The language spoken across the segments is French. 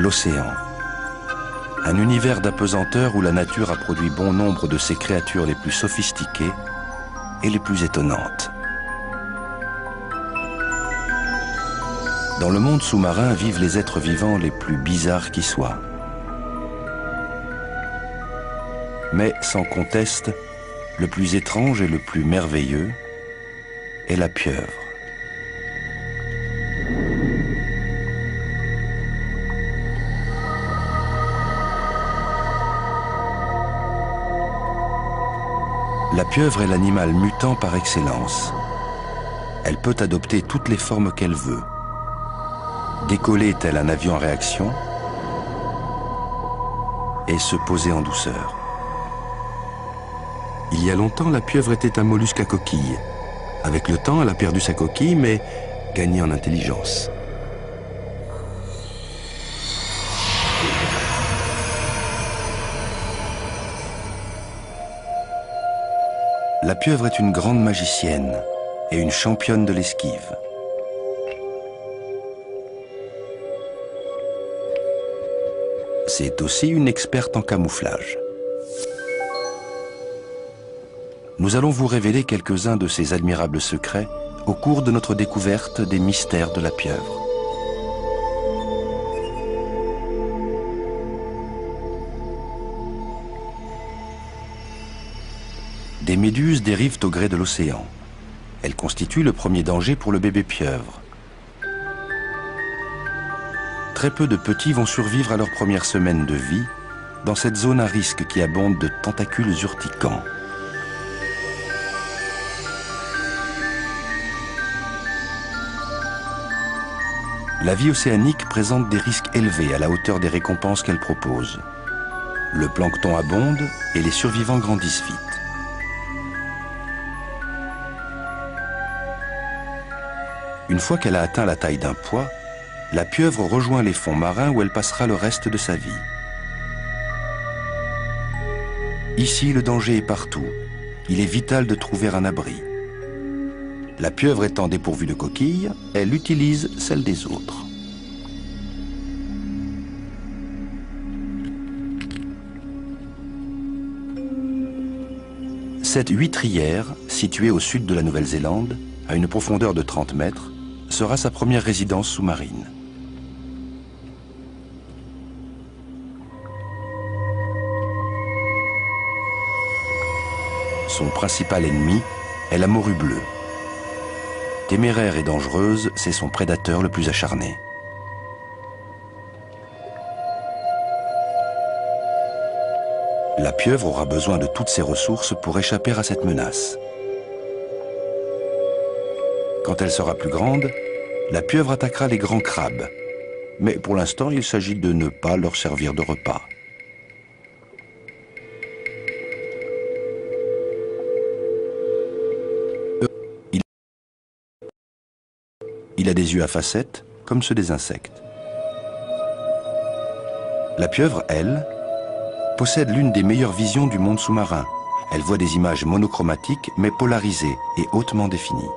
L'océan. Un univers d'apesanteur où la nature a produit bon nombre de ses créatures les plus sophistiquées et les plus étonnantes. Dans le monde sous-marin vivent les êtres vivants les plus bizarres qui soient. Mais sans conteste, le plus étrange et le plus merveilleux est la pieuvre. La pieuvre est l'animal mutant par excellence. Elle peut adopter toutes les formes qu'elle veut. Décoller tel un avion en réaction et se poser en douceur. Il y a longtemps, la pieuvre était un mollusque à coquille. Avec le temps, elle a perdu sa coquille, mais gagné en intelligence. La pieuvre est une grande magicienne et une championne de l'esquive. C'est aussi une experte en camouflage. Nous allons vous révéler quelques-uns de ces admirables secrets au cours de notre découverte des mystères de la pieuvre. Des méduses dérivent au gré de l'océan. Elles constituent le premier danger pour le bébé pieuvre. Très peu de petits vont survivre à leur première semaine de vie dans cette zone à risque qui abonde de tentacules urticants. La vie océanique présente des risques élevés à la hauteur des récompenses qu'elle propose. Le plancton abonde et les survivants grandissent vite. Une fois qu'elle a atteint la taille d'un pois, la pieuvre rejoint les fonds marins où elle passera le reste de sa vie. Ici, le danger est partout. Il est vital de trouver un abri. La pieuvre étant dépourvue de coquille, elle utilise celle des autres. Cette huîtrière, située au sud de la Nouvelle-Zélande, à une profondeur de 30 mètres, sera sa première résidence sous-marine. Son principal ennemi est la morue bleue. Téméraire et dangereuse, c'est son prédateur le plus acharné. La pieuvre aura besoin de toutes ses ressources pour échapper à cette menace. Quand elle sera plus grande, la pieuvre attaquera les grands crabes. Mais pour l'instant, il s'agit de ne pas leur servir de repas. Il a des yeux à facettes, comme ceux des insectes. La pieuvre, elle, possède l'une des meilleures visions du monde sous-marin. Elle voit des images monochromatiques, mais polarisées et hautement définies.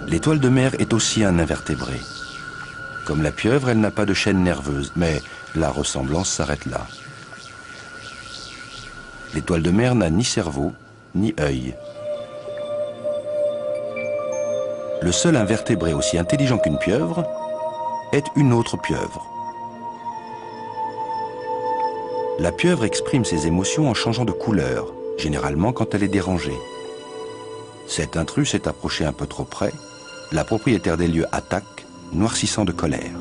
L'étoile de mer est aussi un invertébré. Comme la pieuvre, elle n'a pas de chaîne nerveuse, mais la ressemblance s'arrête là. L'étoile de mer n'a ni cerveau, ni œil. Le seul invertébré aussi intelligent qu'une pieuvre est une autre pieuvre. La pieuvre exprime ses émotions en changeant de couleur, généralement quand elle est dérangée. Cet intrus s'est approché un peu trop près. La propriétaire des lieux attaque, noircissant de colère.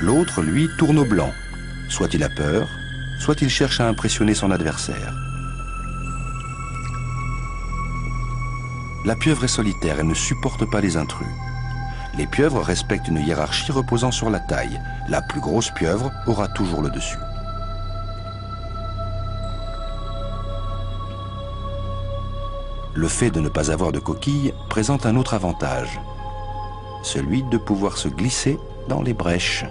L'autre, lui, tourne au blanc. Soit il a peur, soit il cherche à impressionner son adversaire. La pieuvre est solitaire et ne supporte pas les intrus. Les pieuvres respectent une hiérarchie reposant sur la taille. La plus grosse pieuvre aura toujours le dessus. Le fait de ne pas avoir de coquille présente un autre avantage, celui de pouvoir se glisser dans les brèches.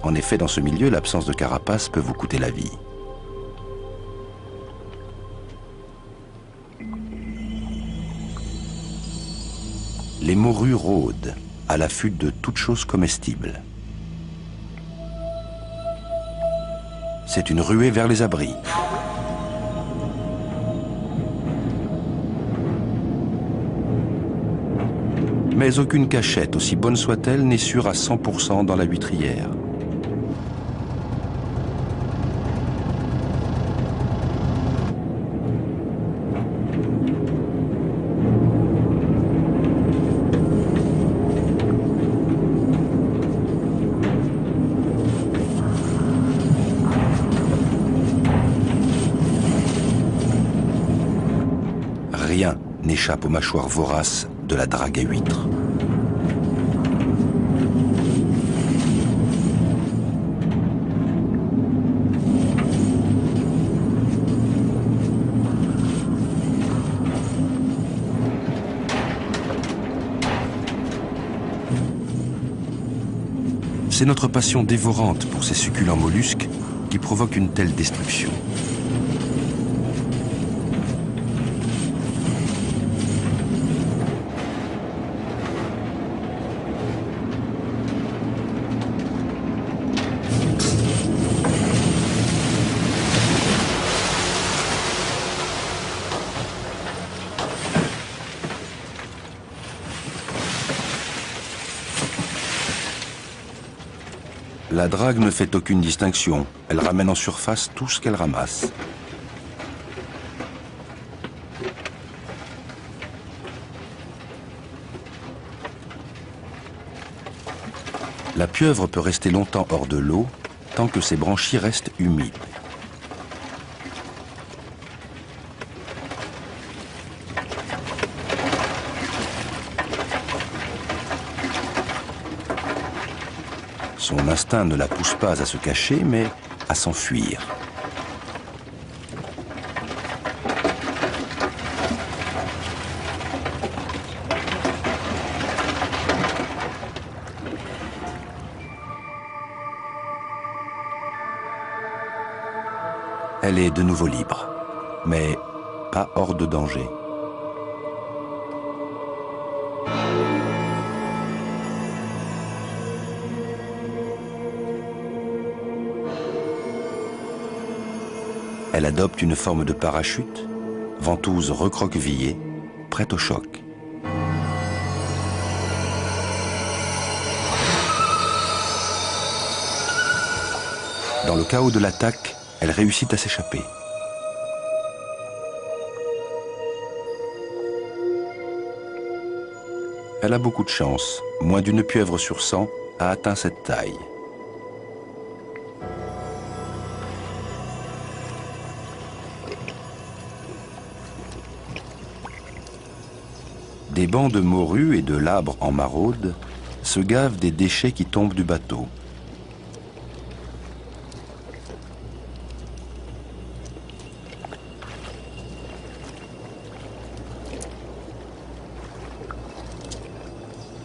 En effet, dans ce milieu, l'absence de carapace peut vous coûter la vie. Les morues rôdent, à l'affût de toute chose comestible. C'est une ruée vers les abris. Mais aucune cachette, aussi bonne soit-elle, n'est sûre à 100% dans la huîtrière. Rien n'échappe aux mâchoires voraces de la drague à huîtres. C'est notre passion dévorante pour ces succulents mollusques qui provoque une telle destruction. La drague ne fait aucune distinction. Elle ramène en surface tout ce qu'elle ramasse. La pieuvre peut rester longtemps hors de l'eau tant que ses branchies restent humides. Son instinct ne la pousse pas à se cacher, mais à s'enfuir. Elle est de nouveau libre, mais pas hors de danger. Elle adopte une forme de parachute, ventouse recroquevillée, prête au choc. Dans le chaos de l'attaque, elle réussit à s'échapper. Elle a beaucoup de chance. Moins d'une pieuvre sur 100 a atteint cette taille. Des bancs de morues et de labres en maraude se gavent des déchets qui tombent du bateau.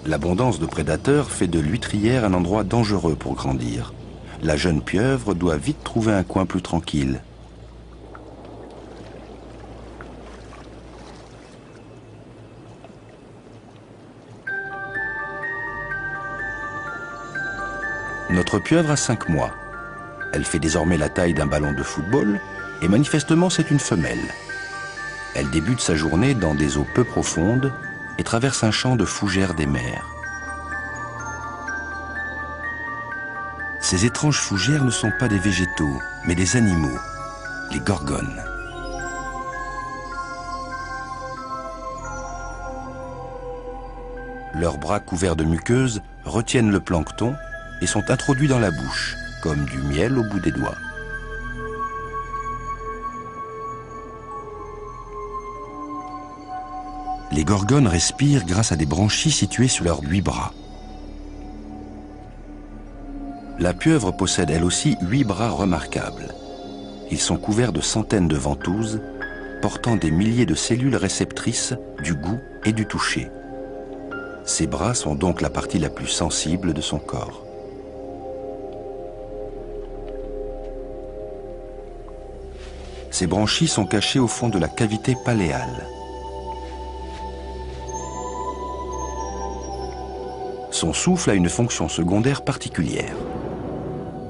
L'abondance de prédateurs fait de l'huîtrière un endroit dangereux pour grandir. La jeune pieuvre doit vite trouver un coin plus tranquille. Notre pieuvre a 5 mois. Elle fait désormais la taille d'un ballon de football et manifestement c'est une femelle. Elle débute sa journée dans des eaux peu profondes et traverse un champ de fougères des mers. Ces étranges fougères ne sont pas des végétaux, mais des animaux, les gorgones. Leurs bras couverts de muqueuses retiennent le plancton et sont introduits dans la bouche, comme du miel au bout des doigts. Les gorgones respirent grâce à des branchies situées sur leurs 8 bras. La pieuvre possède elle aussi 8 bras remarquables. Ils sont couverts de centaines de ventouses, portant des milliers de cellules réceptrices du goût et du toucher. Ces bras sont donc la partie la plus sensible de son corps. Ces branchies sont cachées au fond de la cavité paléale. Son souffle a une fonction secondaire particulière.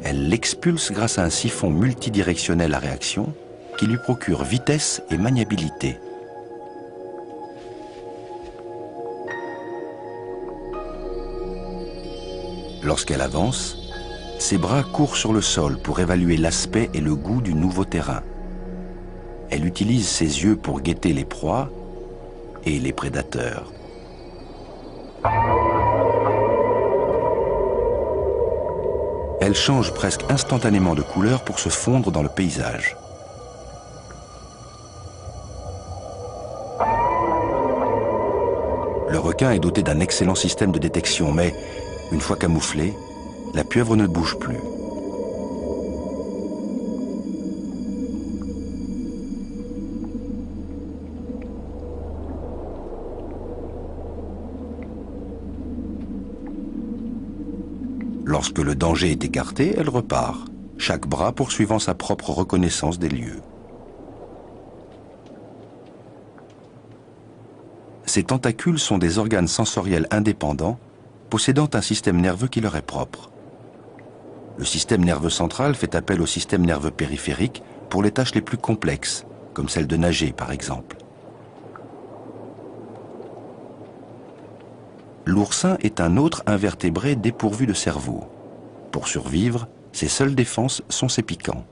Elle l'expulse grâce à un siphon multidirectionnel à réaction qui lui procure vitesse et maniabilité. Lorsqu'elle avance, ses bras courent sur le sol pour évaluer l'aspect et le goût du nouveau terrain. Elle utilise ses yeux pour guetter les proies et les prédateurs. Elle change presque instantanément de couleur pour se fondre dans le paysage. Le requin est doté d'un excellent système de détection, mais une fois camouflée, la pieuvre ne bouge plus. Lorsque le danger est écarté, elle repart, chaque bras poursuivant sa propre reconnaissance des lieux. Ces tentacules sont des organes sensoriels indépendants, possédant un système nerveux qui leur est propre. Le système nerveux central fait appel au système nerveux périphérique pour les tâches les plus complexes, comme celle de nager par exemple. L'oursin est un autre invertébré dépourvu de cerveau. Pour survivre, ses seules défenses sont ses piquants.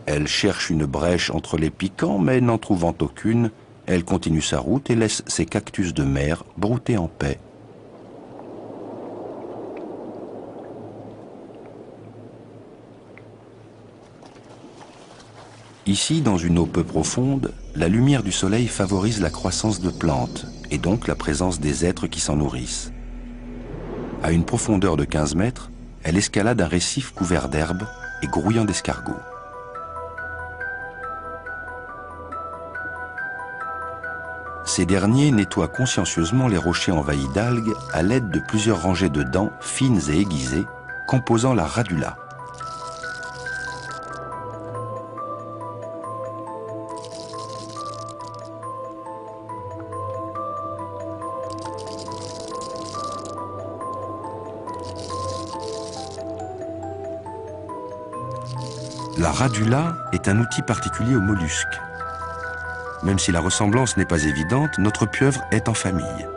Elle cherche une brèche entre les piquants, mais n'en trouvant aucune, elle continue sa route et laisse ses cactus de mer brouter en paix. Ici, dans une eau peu profonde, la lumière du soleil favorise la croissance de plantes et donc la présence des êtres qui s'en nourrissent. À une profondeur de 15 mètres, elle escalade un récif couvert d'herbes et grouillant d'escargots. Ces derniers nettoient consciencieusement les rochers envahis d'algues à l'aide de plusieurs rangées de dents fines et aiguisées, composant la radula. La radula est un outil particulier aux mollusques. Même si la ressemblance n'est pas évidente, notre pieuvre est en famille.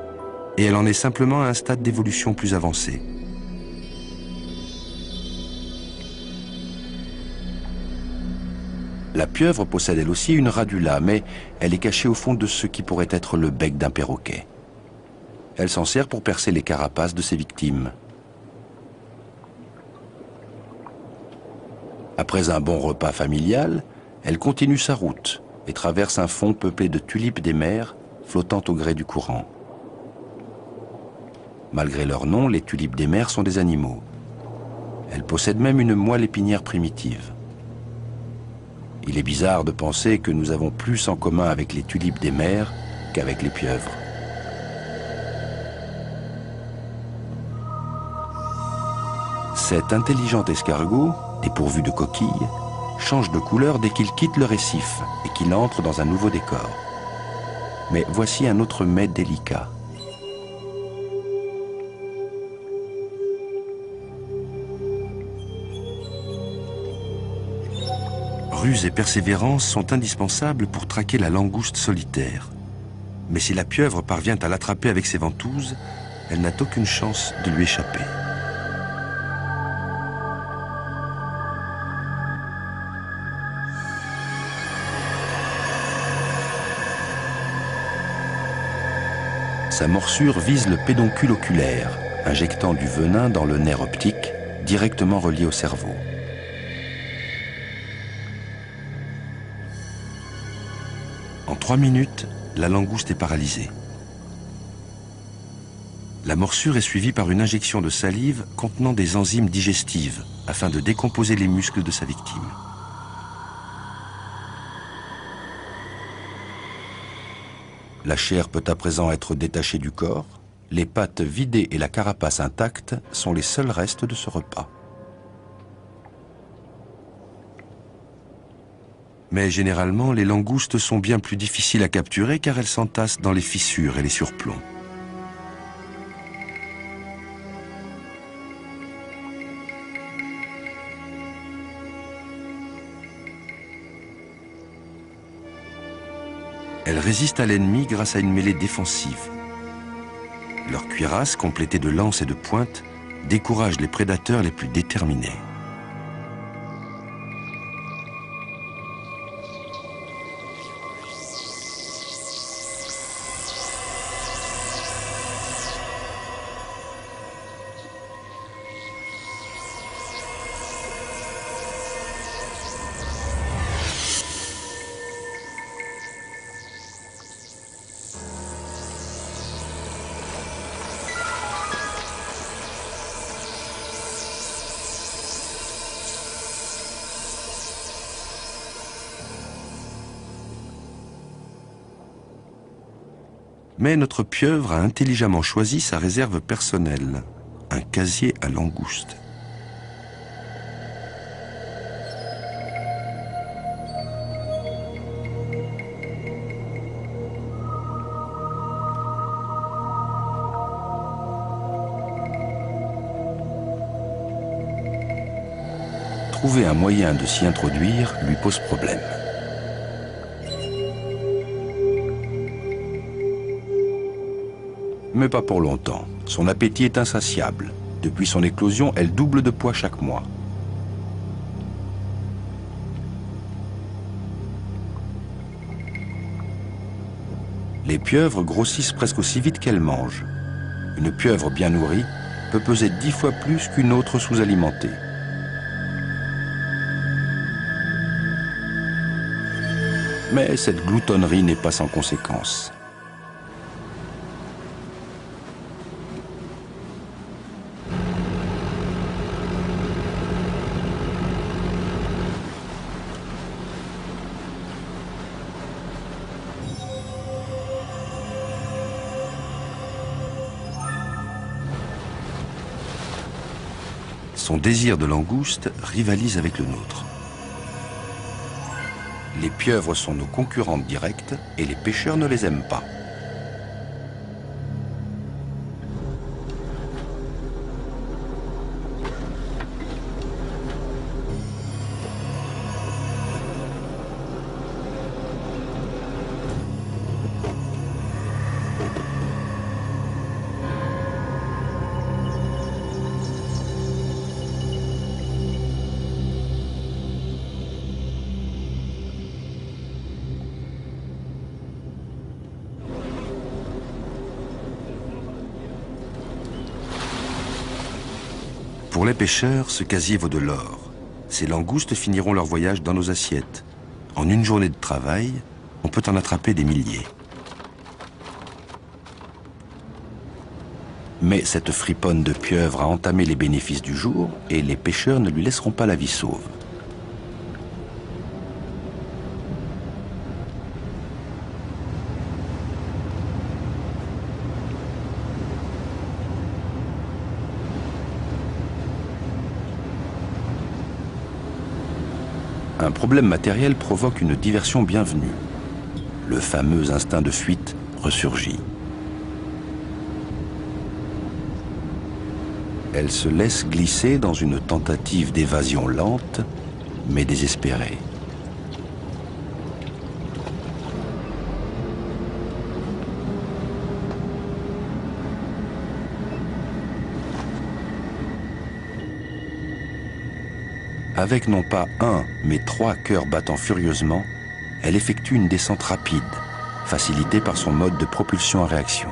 Et elle en est simplement à un stade d'évolution plus avancé. La pieuvre possède elle aussi une radula, mais elle est cachée au fond de ce qui pourrait être le bec d'un perroquet. Elle s'en sert pour percer les carapaces de ses victimes. Après un bon repas familial, elle continue sa route et traverse un fond peuplé de tulipes des mers flottant au gré du courant. Malgré leur nom, les tulipes des mers sont des animaux. Elles possèdent même une moelle épinière primitive. Il est bizarre de penser que nous avons plus en commun avec les tulipes des mers qu'avec les pieuvres. Cet intelligent escargot, dépourvu de coquilles, change de couleur dès qu'il quitte le récif et qu'il entre dans un nouveau décor. Mais voici un autre mets délicat. Ruse et persévérance sont indispensables pour traquer la langouste solitaire. Mais si la pieuvre parvient à l'attraper avec ses ventouses, elle n'a aucune chance de lui échapper. Sa morsure vise le pédoncule oculaire, injectant du venin dans le nerf optique, directement relié au cerveau. En 3 minutes, la langouste est paralysée. La morsure est suivie par une injection de salive contenant des enzymes digestives afin de décomposer les muscles de sa victime. La chair peut à présent être détachée du corps. Les pattes vidées et la carapace intacte sont les seuls restes de ce repas. Mais généralement, les langoustes sont bien plus difficiles à capturer car elles s'entassent dans les fissures et les surplombs. Elles résistent à l'ennemi grâce à une mêlée défensive. Leur cuirasse, complétée de lances et de pointes, décourage les prédateurs les plus déterminés. Mais notre pieuvre a intelligemment choisi sa réserve personnelle, un casier à langoustes. Trouver un moyen de s'y introduire lui pose problème. Mais pas pour longtemps. Son appétit est insatiable. Depuis son éclosion, elle double de poids chaque mois. Les pieuvres grossissent presque aussi vite qu'elles mangent. Une pieuvre bien nourrie peut peser 10 fois plus qu'une autre sous-alimentée. Mais cette gloutonnerie n'est pas sans conséquences. Son désir de langouste rivalise avec le nôtre. Les pieuvres sont nos concurrentes directes et les pêcheurs ne les aiment pas. Pour les pêcheurs, ce casier vaut de l'or. Ces langoustes finiront leur voyage dans nos assiettes. En une journée de travail, on peut en attraper des milliers. Mais cette friponne de pieuvre a entamé les bénéfices du jour et les pêcheurs ne lui laisseront pas la vie sauve. Un problème matériel provoque une diversion bienvenue. Le fameux instinct de fuite ressurgit. Elle se laisse glisser dans une tentative d'évasion lente, mais désespérée. Avec non pas un, mais 3 cœurs battant furieusement, elle effectue une descente rapide, facilitée par son mode de propulsion à réaction.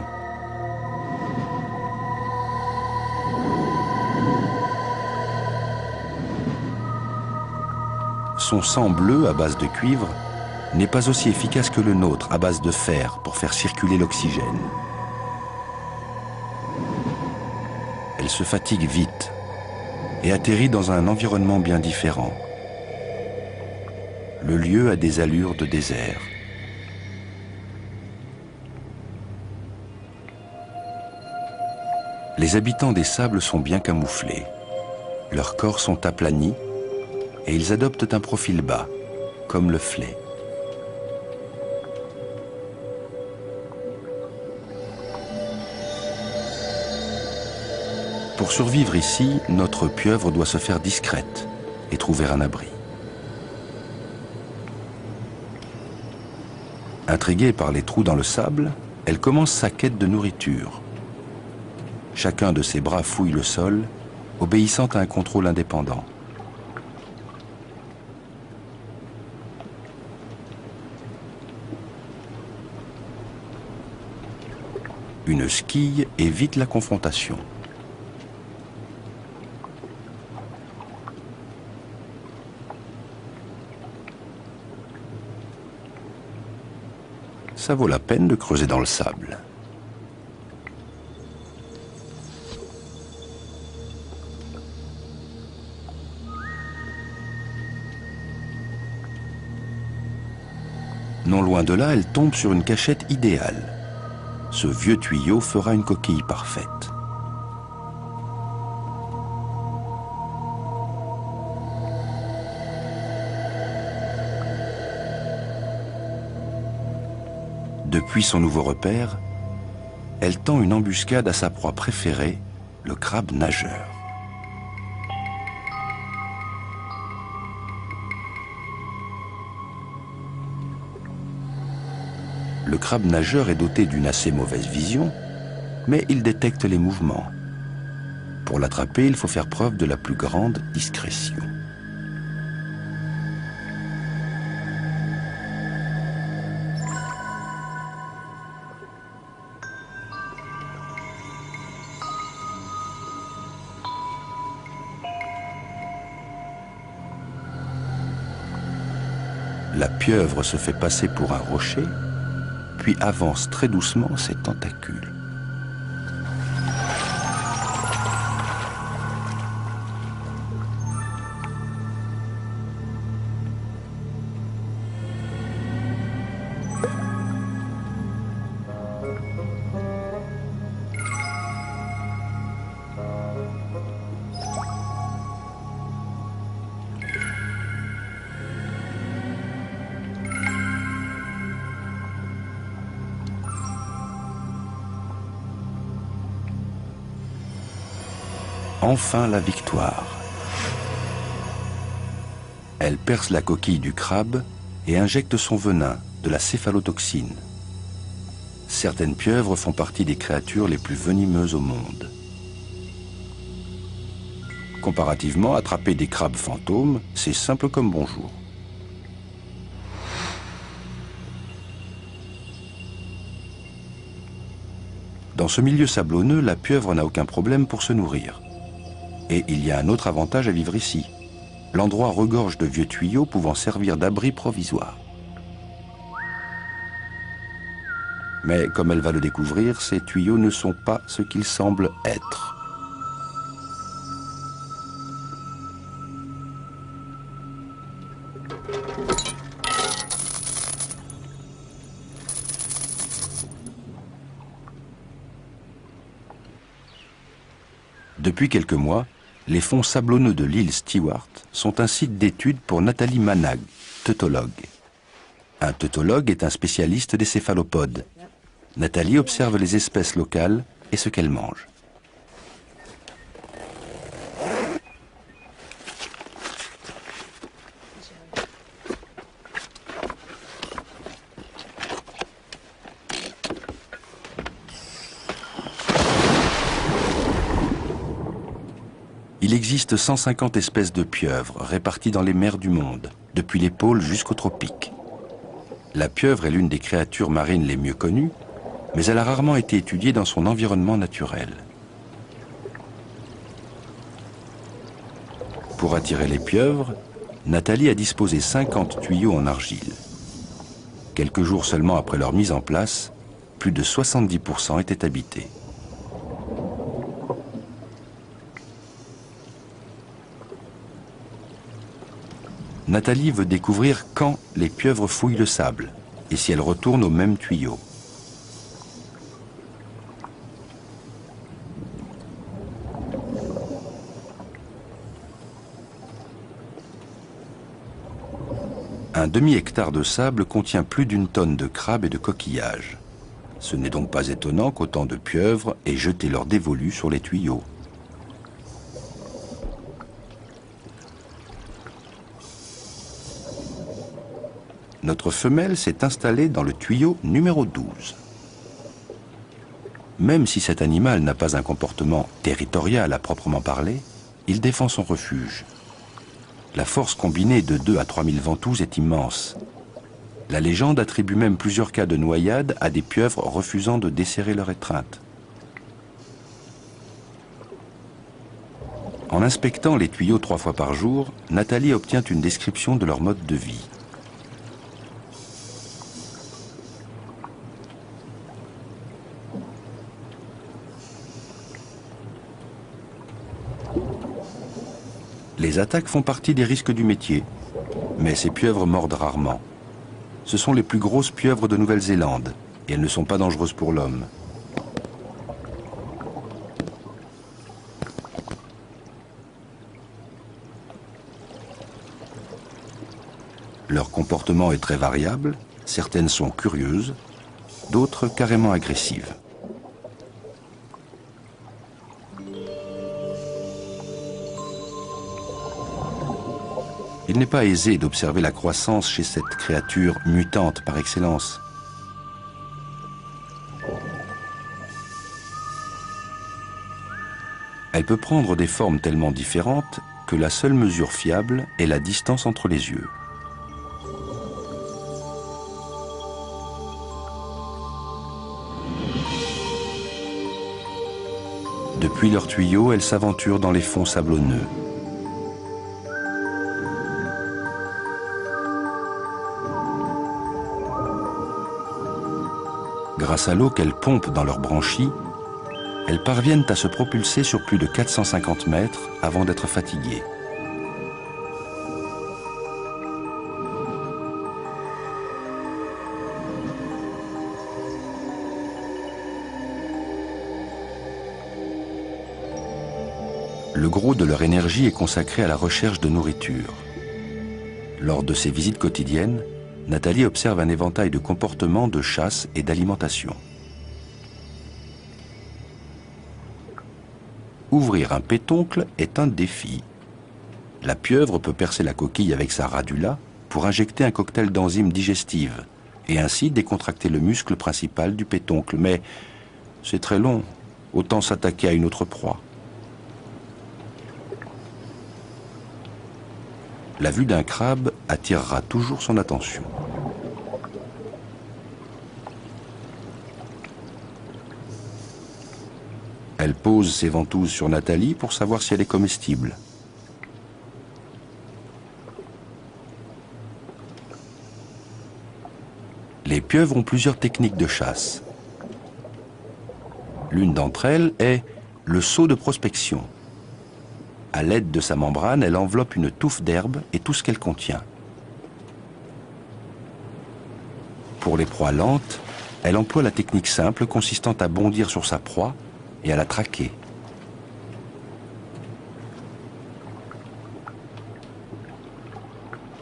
Son sang bleu à base de cuivre n'est pas aussi efficace que le nôtre à base de fer pour faire circuler l'oxygène. Elle se fatigue vite et atterrit dans un environnement bien différent. Le lieu a des allures de désert. Les habitants des sables sont bien camouflés. Leurs corps sont aplanis et ils adoptent un profil bas, comme le flé. Pour survivre ici, notre pieuvre doit se faire discrète et trouver un abri. Intriguée par les trous dans le sable, elle commence sa quête de nourriture. Chacun de ses bras fouille le sol, obéissant à un contrôle indépendant. Une squille évite la confrontation. Ça vaut la peine de creuser dans le sable. Non loin de là, elle tombe sur une cachette idéale. Ce vieux tuyau fera une coquille parfaite. Depuis son nouveau repère, elle tend une embuscade à sa proie préférée, le crabe nageur. Le crabe nageur est doté d'une assez mauvaise vision, mais il détecte les mouvements. Pour l'attraper, il faut faire preuve de la plus grande discrétion. La pieuvre se fait passer pour un rocher, puis avance très doucement ses tentacules. Enfin la victoire. Elle perce la coquille du crabe et injecte son venin, de la céphalotoxine. Certaines pieuvres font partie des créatures les plus venimeuses au monde. Comparativement, attraper des crabes fantômes, c'est simple comme bonjour. Dans ce milieu sablonneux, la pieuvre n'a aucun problème pour se nourrir. Et il y a un autre avantage à vivre ici. L'endroit regorge de vieux tuyaux pouvant servir d'abri provisoire. Mais comme elle va le découvrir, ces tuyaux ne sont pas ce qu'ils semblent être. Depuis quelques mois, les fonds sablonneux de l'île Stewart sont un site d'étude pour Nathalie Manag, teutologue. Un teutologue est un spécialiste des céphalopodes. Nathalie observe les espèces locales et ce qu'elles mangent. Il existe 150 espèces de pieuvres réparties dans les mers du monde, depuis les pôles jusqu'aux tropiques. La pieuvre est l'une des créatures marines les mieux connues, mais elle a rarement été étudiée dans son environnement naturel. Pour attirer les pieuvres, Nathalie a disposé 50 tuyaux en argile. Quelques jours seulement après leur mise en place, plus de 70% étaient habités. Nathalie veut découvrir quand les pieuvres fouillent le sable et si elles retournent au même tuyau. Un demi-hectare de sable contient plus d'une tonne de crabes et de coquillages. Ce n'est donc pas étonnant qu'autant de pieuvres aient jeté leur dévolu sur les tuyaux. Notre femelle s'est installée dans le tuyau numéro 12. Même si cet animal n'a pas un comportement territorial à proprement parler, il défend son refuge. La force combinée de 2 à 3 000 ventouses est immense. La légende attribue même plusieurs cas de noyade à des pieuvres refusant de desserrer leur étreinte. En inspectant les tuyaux 3 fois par jour, Nathalie obtient une description de leur mode de vie. Les attaques font partie des risques du métier, mais ces pieuvres mordent rarement. Ce sont les plus grosses pieuvres de Nouvelle-Zélande et elles ne sont pas dangereuses pour l'homme. Leur comportement est très variable, certaines sont curieuses, d'autres carrément agressives. Il n'est pas aisé d'observer la croissance chez cette créature mutante par excellence. Elle peut prendre des formes tellement différentes que la seule mesure fiable est la distance entre les yeux. Depuis leur tuyau, elles s'aventurent dans les fonds sablonneux. Grâce à l'eau qu'elles pompent dans leurs branchies, elles parviennent à se propulser sur plus de 450 mètres avant d'être fatiguées. Le gros de leur énergie est consacré à la recherche de nourriture. Lors de ses visites quotidiennes, Nathalie observe un éventail de comportements de chasse et d'alimentation. Ouvrir un pétoncle est un défi. La pieuvre peut percer la coquille avec sa radula pour injecter un cocktail d'enzymes digestives et ainsi décontracter le muscle principal du pétoncle. Mais c'est très long, autant s'attaquer à une autre proie. La vue d'un crabe attirera toujours son attention. Elle pose ses ventouses sur Nathalie pour savoir si elle est comestible. Les pieuvres ont plusieurs techniques de chasse. L'une d'entre elles est le saut de prospection. À l'aide de sa membrane, elle enveloppe une touffe d'herbe et tout ce qu'elle contient. Pour les proies lentes, elle emploie la technique simple consistant à bondir sur sa proie et à la traquer.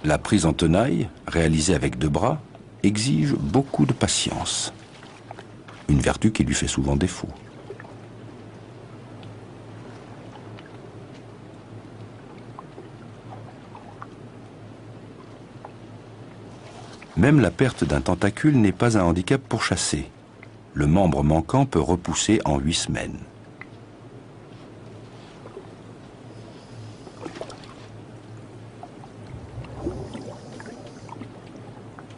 La prise en tenaille, réalisée avec 2 bras, exige beaucoup de patience. Une vertu qui lui fait souvent défaut. Même la perte d'un tentacule n'est pas un handicap pour chasser. Le membre manquant peut repousser en 8 semaines.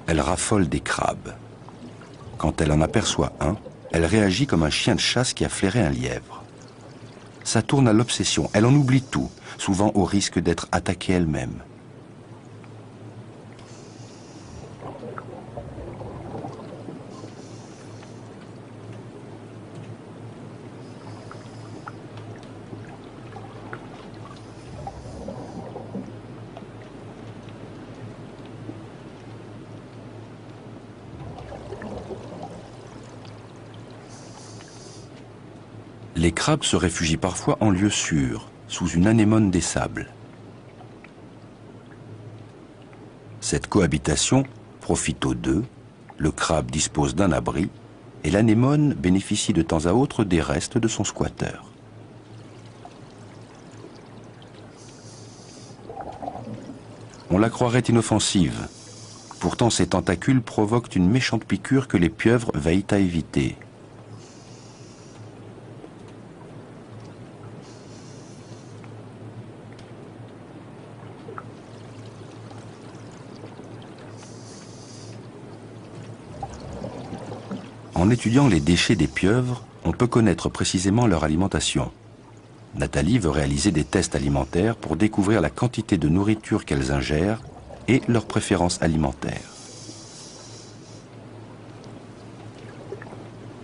Elle raffole des crabes. Quand elle en aperçoit un, elle réagit comme un chien de chasse qui a flairé un lièvre. Ça tourne à l'obsession, elle en oublie tout, souvent au risque d'être attaquée elle-même. Les crabes se réfugient parfois en lieu sûr, sous une anémone des sables. Cette cohabitation profite aux deux, le crabe dispose d'un abri et l'anémone bénéficie de temps à autre des restes de son squatteur. On la croirait inoffensive. Pourtant, ses tentacules provoquent une méchante piqûre que les pieuvres veillent à éviter. En étudiant les déchets des pieuvres, on peut connaître précisément leur alimentation. Nathalie veut réaliser des tests alimentaires pour découvrir la quantité de nourriture qu'elles ingèrent et leurs préférences alimentaires.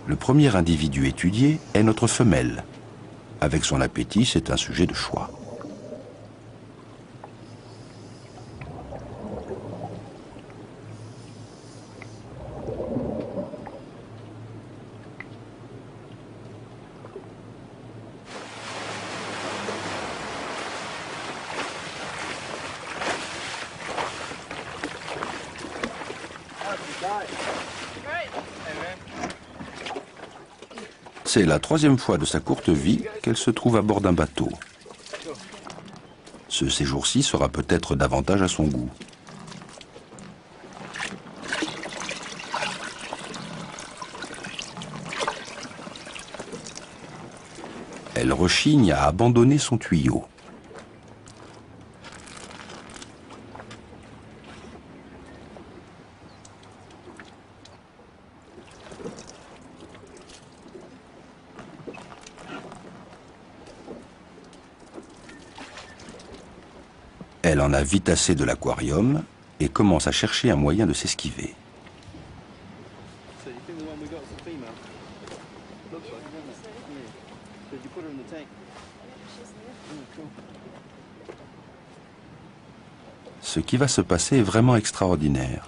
Le premier individu étudié est notre femelle. Avec son appétit, c'est un sujet de choix. C'est la troisième fois de sa courte vie qu'elle se trouve à bord d'un bateau. Ce séjour-ci sera peut-être davantage à son goût. Elle rechigne à abandonner son tuyau. Elle en a vite assez de l'aquarium et commence à chercher un moyen de s'esquiver. Ce qui va se passer est vraiment extraordinaire.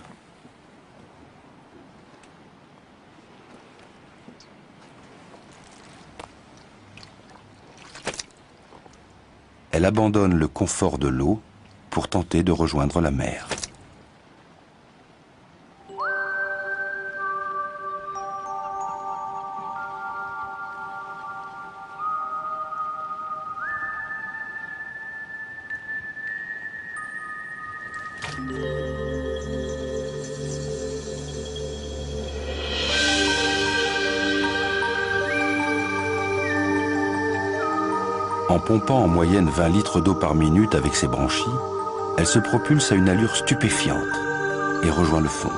Elle abandonne le confort de l'eau pour tenter de rejoindre la mer. En pompant en moyenne 20 litres d'eau par minute avec ses branchies, elle se propulse à une allure stupéfiante et rejoint le fond.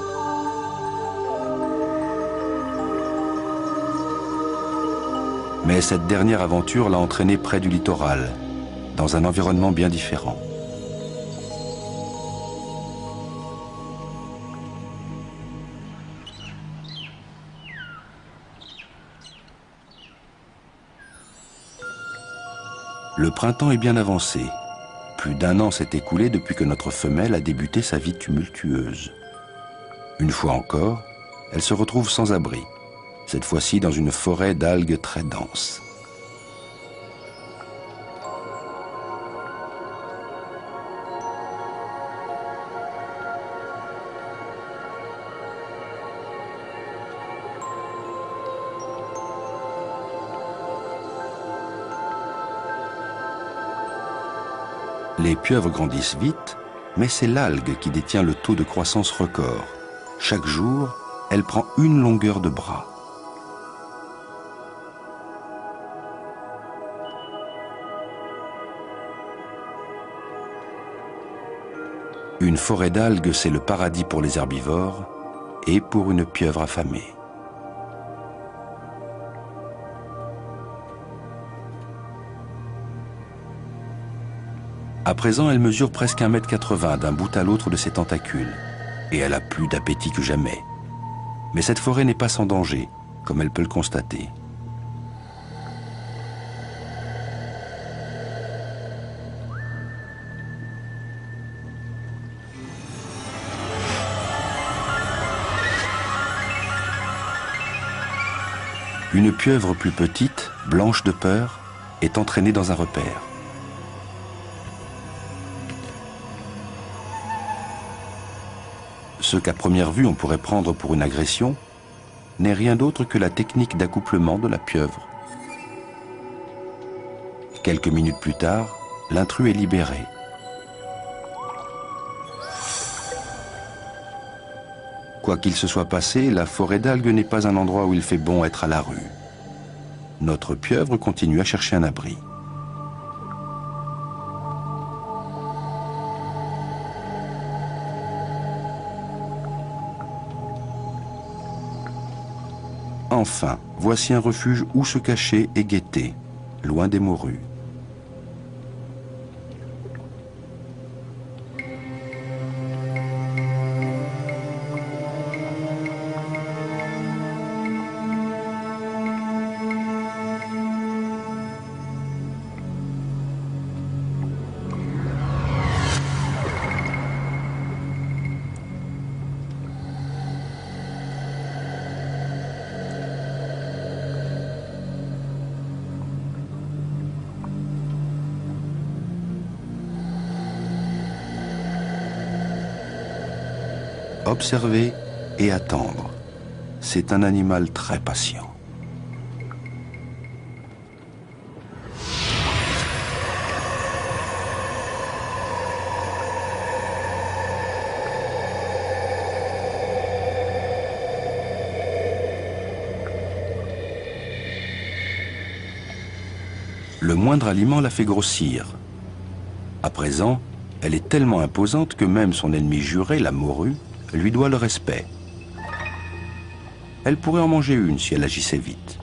Mais cette dernière aventure l'a entraînée près du littoral, dans un environnement bien différent. Le printemps est bien avancé. Plus d'un an s'est écoulé depuis que notre femelle a débuté sa vie tumultueuse. Une fois encore, elle se retrouve sans abri, cette fois-ci dans une forêt d'algues très dense. Les pieuvres grandissent vite, mais c'est l'algue qui détient le taux de croissance record. Chaque jour, elle prend une longueur de bras. Une forêt d'algues, c'est le paradis pour les herbivores et pour une pieuvre affamée. À présent, elle mesure presque 1,80 m d'un bout à l'autre de ses tentacules, et elle a plus d'appétit que jamais. Mais cette forêt n'est pas sans danger, comme elle peut le constater. Une pieuvre plus petite, blanche de peur, est entraînée dans un repère. Ce qu'à première vue on pourrait prendre pour une agression n'est rien d'autre que la technique d'accouplement de la pieuvre. Quelques minutes plus tard, l'intrus est libéré. Quoi qu'il se soit passé, la forêt d'algues n'est pas un endroit où il fait bon être à la rue. Notre pieuvre continue à chercher un abri. Enfin, voici un refuge où se cacher et guetter, loin des morues. Observer et attendre. C'est un animal très patient. Le moindre aliment la fait grossir. À présent, elle est tellement imposante que même son ennemi juré, la morue, lui doit le respect. Elle pourrait en manger une si elle agissait vite.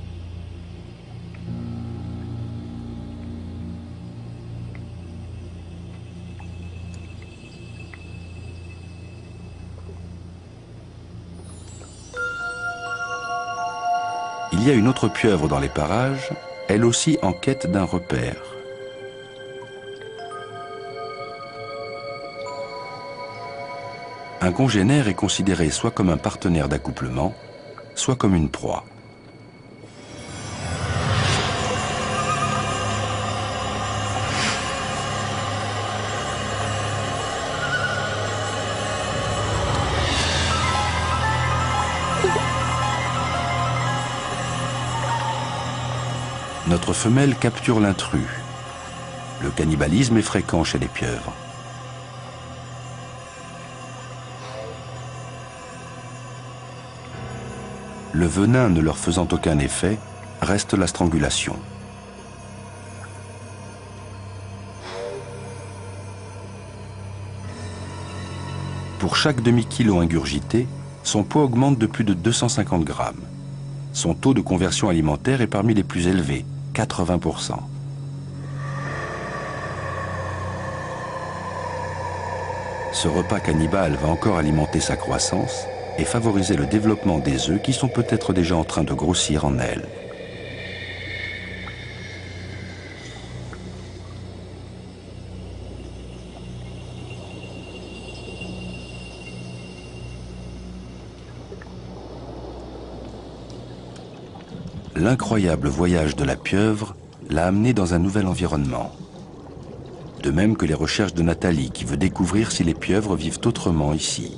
Il y a une autre pieuvre dans les parages, elle aussi en quête d'un repère. Un congénère est considéré soit comme un partenaire d'accouplement, soit comme une proie. Notre femelle capture l'intrus. Le cannibalisme est fréquent chez les pieuvres. Le venin ne leur faisant aucun effet, reste la strangulation. Pour chaque demi-kilo ingurgité, son poids augmente de plus de 250 grammes. Son taux de conversion alimentaire est parmi les plus élevés, 80%. Ce repas cannibale va encore alimenter sa croissance et favoriser le développement des œufs qui sont peut-être déjà en train de grossir en elle. L'incroyable voyage de la pieuvre l'a amenée dans un nouvel environnement. De même que les recherches de Nathalie qui veut découvrir si les pieuvres vivent autrement ici.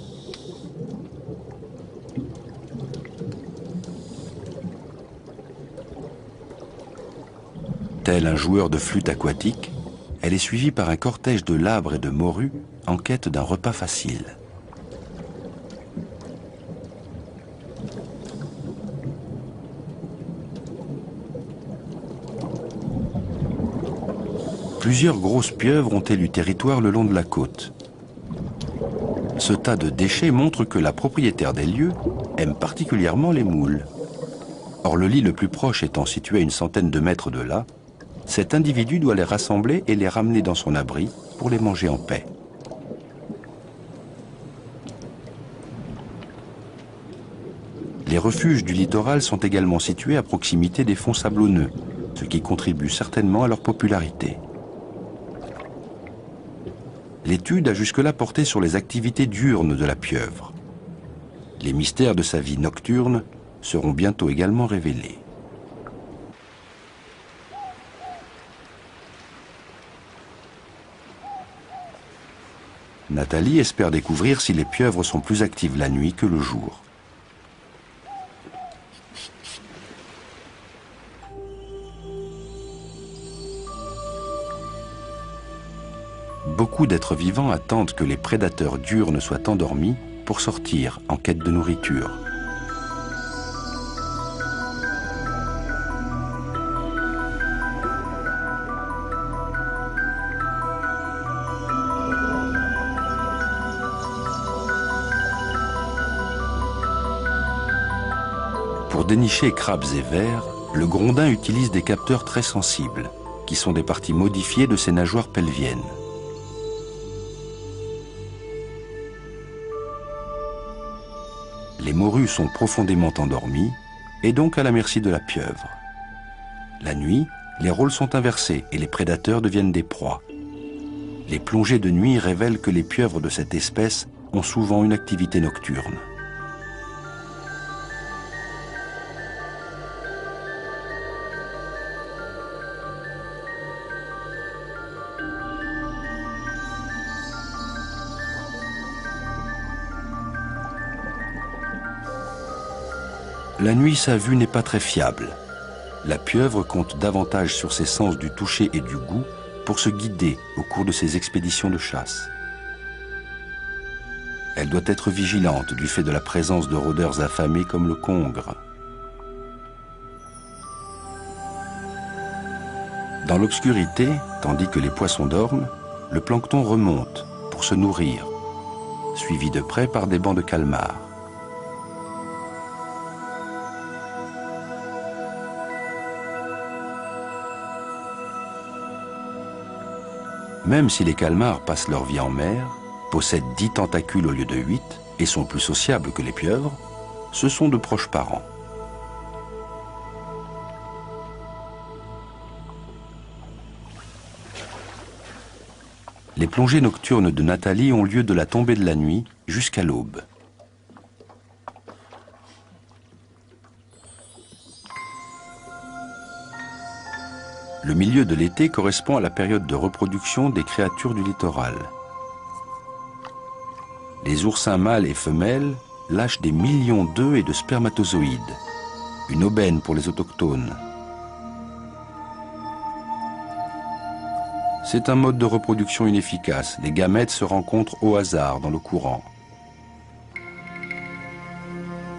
Tel un joueur de flûte aquatique, elle est suivie par un cortège de labres et de morues en quête d'un repas facile. Plusieurs grosses pieuvres ont élu territoire le long de la côte. Ce tas de déchets montre que la propriétaire des lieux aime particulièrement les moules. Or, le lit le plus proche étant situé à une centaine de mètres de là, cet individu doit les rassembler et les ramener dans son abri pour les manger en paix. Les refuges du littoral sont également situés à proximité des fonds sablonneux, ce qui contribue certainement à leur popularité. L'étude a jusque-là porté sur les activités diurnes de la pieuvre. Les mystères de sa vie nocturne seront bientôt également révélés. Nathalie espère découvrir si les pieuvres sont plus actives la nuit que le jour. Beaucoup d'êtres vivants attendent que les prédateurs diurnes soient endormis pour sortir en quête de nourriture. Pour dénicher crabes et vers, le grondin utilise des capteurs très sensibles, qui sont des parties modifiées de ses nageoires pelviennes. Les morues sont profondément endormies et donc à la merci de la pieuvre. La nuit, les rôles sont inversés et les prédateurs deviennent des proies. Les plongées de nuit révèlent que les pieuvres de cette espèce ont souvent une activité nocturne. La nuit, sa vue n'est pas très fiable. La pieuvre compte davantage sur ses sens du toucher et du goût pour se guider au cours de ses expéditions de chasse. Elle doit être vigilante du fait de la présence de rôdeurs affamés comme le congre. Dans l'obscurité, tandis que les poissons dorment, le plancton remonte pour se nourrir, suivi de près par des bancs de calmars. Même si les calmars passent leur vie en mer, possèdent 10 tentacules au lieu de 8 et sont plus sociables que les pieuvres, ce sont de proches parents. Les plongées nocturnes de Nathalie ont lieu de la tombée de la nuit jusqu'à l'aube. Le milieu de l'été correspond à la période de reproduction des créatures du littoral. Les oursins mâles et femelles lâchent des millions d'œufs et de spermatozoïdes, une aubaine pour les autochtones. C'est un mode de reproduction inefficace. Les gamètes se rencontrent au hasard dans le courant.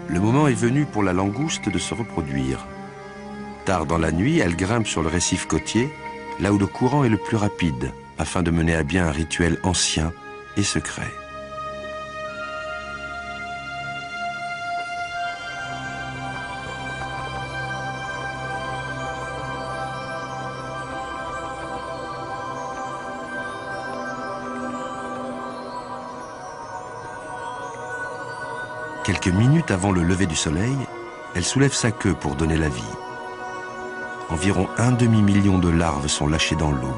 Le moment est venu pour la langouste de se reproduire. Tard dans la nuit, elle grimpe sur le récif côtier, là où le courant est le plus rapide, afin de mener à bien un rituel ancien et secret. Quelques minutes avant le lever du soleil, elle soulève sa queue pour donner la vie. Environ un demi-million de larves sont lâchées dans l'eau.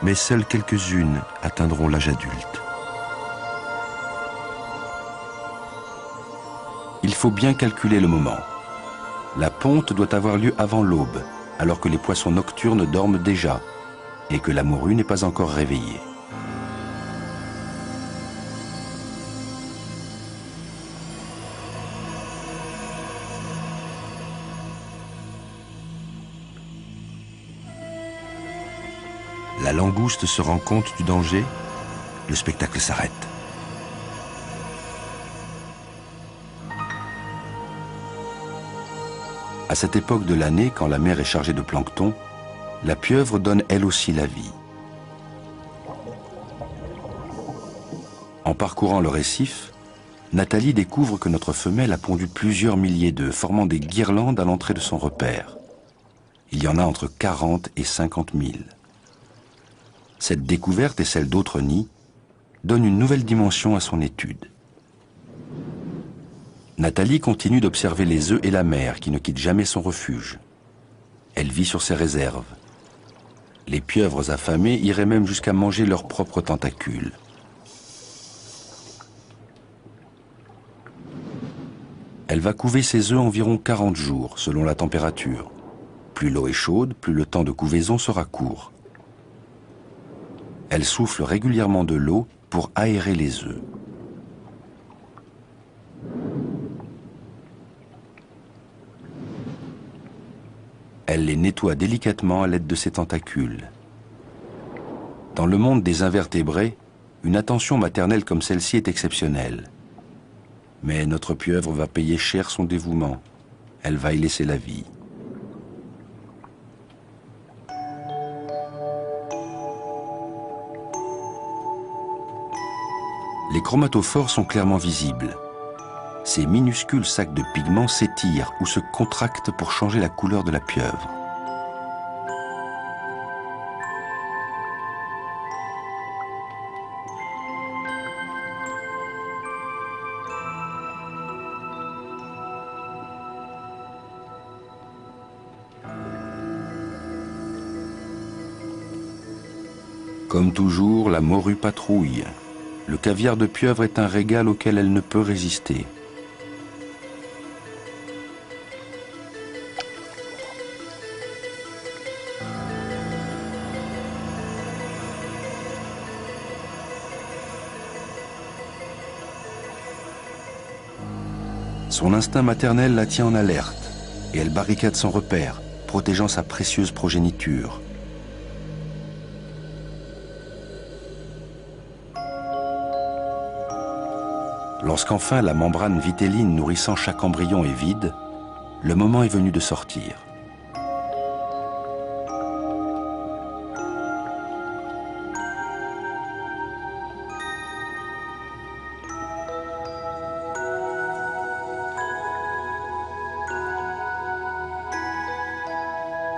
Mais seules quelques-unes atteindront l'âge adulte. Il faut bien calculer le moment. La ponte doit avoir lieu avant l'aube, alors que les poissons nocturnes dorment déjà et que la morue n'est pas encore réveillée. La langouste se rend compte du danger, le spectacle s'arrête. À cette époque de l'année, quand la mer est chargée de plancton, la pieuvre donne elle aussi la vie. En parcourant le récif, Nathalie découvre que notre femelle a pondu plusieurs milliers d'œufs, formant des guirlandes à l'entrée de son repère. Il y en a entre 40 et 50 000. Cette découverte et celle d'autres nids donnent une nouvelle dimension à son étude. Nathalie continue d'observer les œufs et la mer qui ne quittent jamais son refuge. Elle vit sur ses réserves. Les pieuvres affamées iraient même jusqu'à manger leurs propres tentacules. Elle va couver ses œufs environ 40 jours, selon la température. Plus l'eau est chaude, plus le temps de couvaison sera court. Elle souffle régulièrement de l'eau pour aérer les œufs. Elle les nettoie délicatement à l'aide de ses tentacules. Dans le monde des invertébrés, une attention maternelle comme celle-ci est exceptionnelle. Mais notre pieuvre va payer cher son dévouement. Elle va y laisser la vie. Les chromatophores sont clairement visibles. Ces minuscules sacs de pigments s'étirent ou se contractent pour changer la couleur de la pieuvre. Comme toujours, la morue patrouille. Le caviar de pieuvre est un régal auquel elle ne peut résister. Son instinct maternel la tient en alerte et elle barricade son repère, protégeant sa précieuse progéniture. Lorsqu'enfin la membrane vitéline nourrissant chaque embryon est vide, le moment est venu de sortir.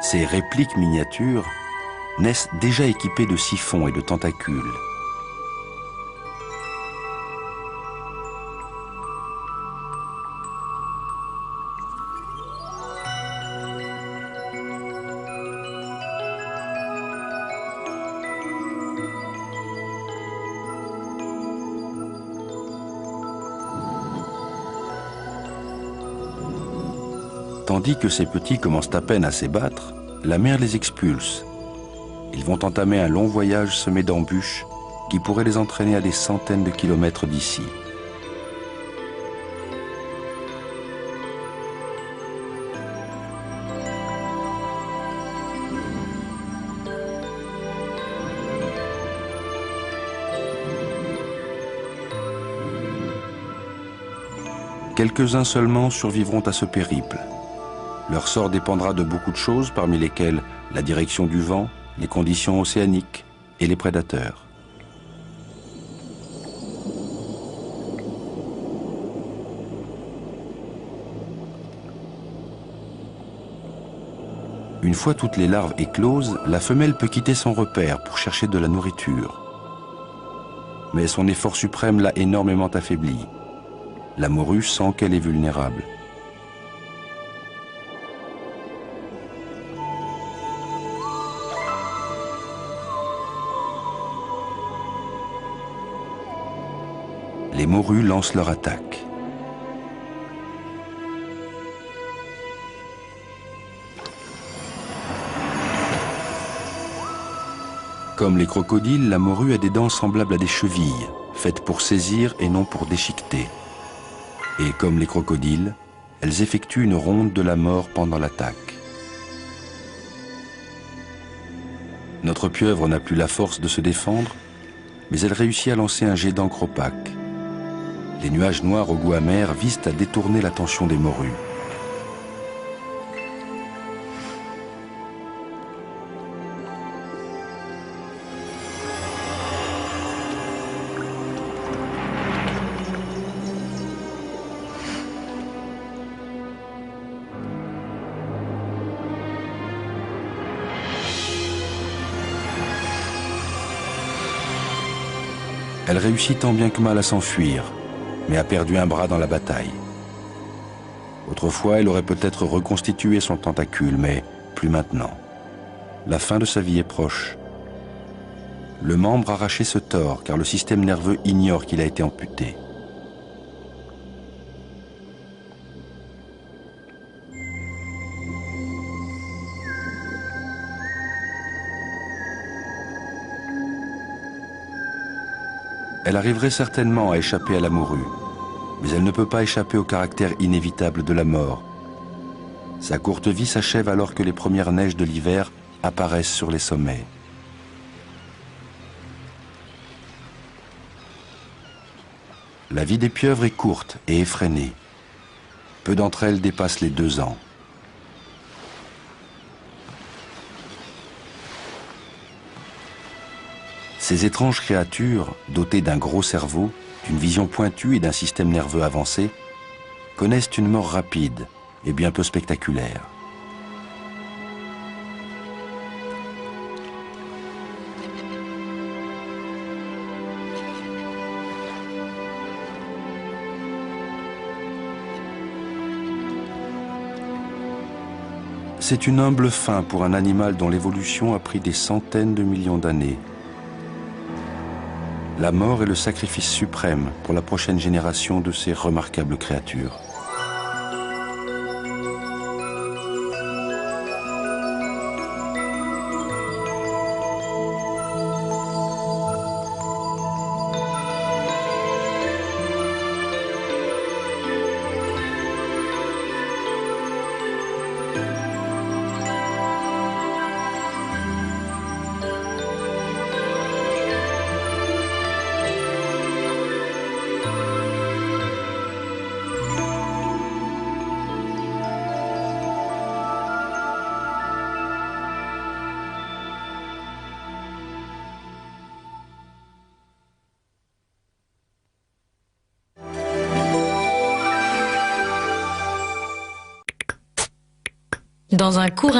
Ces répliques miniatures naissent déjà équipées de siphons et de tentacules. Tandis que ces petits commencent à peine à s'ébattre, la mère les expulse. Ils vont entamer un long voyage semé d'embûches qui pourrait les entraîner à des centaines de kilomètres d'ici. Quelques-uns seulement survivront à ce périple. Leur sort dépendra de beaucoup de choses, parmi lesquelles la direction du vent, les conditions océaniques et les prédateurs. Une fois toutes les larves écloses, la femelle peut quitter son repère pour chercher de la nourriture. Mais son effort suprême l'a énormément affaiblie. La morue sent qu'elle est vulnérable. Les morues lancent leur attaque. Comme les crocodiles, la morue a des dents semblables à des chevilles, faites pour saisir et non pour déchiqueter. Et comme les crocodiles, elles effectuent une ronde de la mort pendant l'attaque. Notre pieuvre n'a plus la force de se défendre, mais elle réussit à lancer un jet d'encre opaque. Les nuages noirs au goût amer visent à détourner l'attention des morues. Elle réussit tant bien que mal à s'enfuir, mais a perdu un bras dans la bataille. Autrefois, elle aurait peut-être reconstitué son tentacule, mais plus maintenant. La fin de sa vie est proche. Le membre arraché se tord, car le système nerveux ignore qu'il a été amputé. Elle arriverait certainement à échapper à la morue, mais elle ne peut pas échapper au caractère inévitable de la mort. Sa courte vie s'achève alors que les premières neiges de l'hiver apparaissent sur les sommets. La vie des pieuvres est courte et effrénée. Peu d'entre elles dépassent les 2 ans. Ces étranges créatures, dotées d'un gros cerveau, d'une vision pointue et d'un système nerveux avancé, connaissent une mort rapide et bien peu spectaculaire. C'est une humble fin pour un animal dont l'évolution a pris des centaines de millions d'années. La mort est le sacrifice suprême pour la prochaine génération de ces remarquables créatures. Dans un court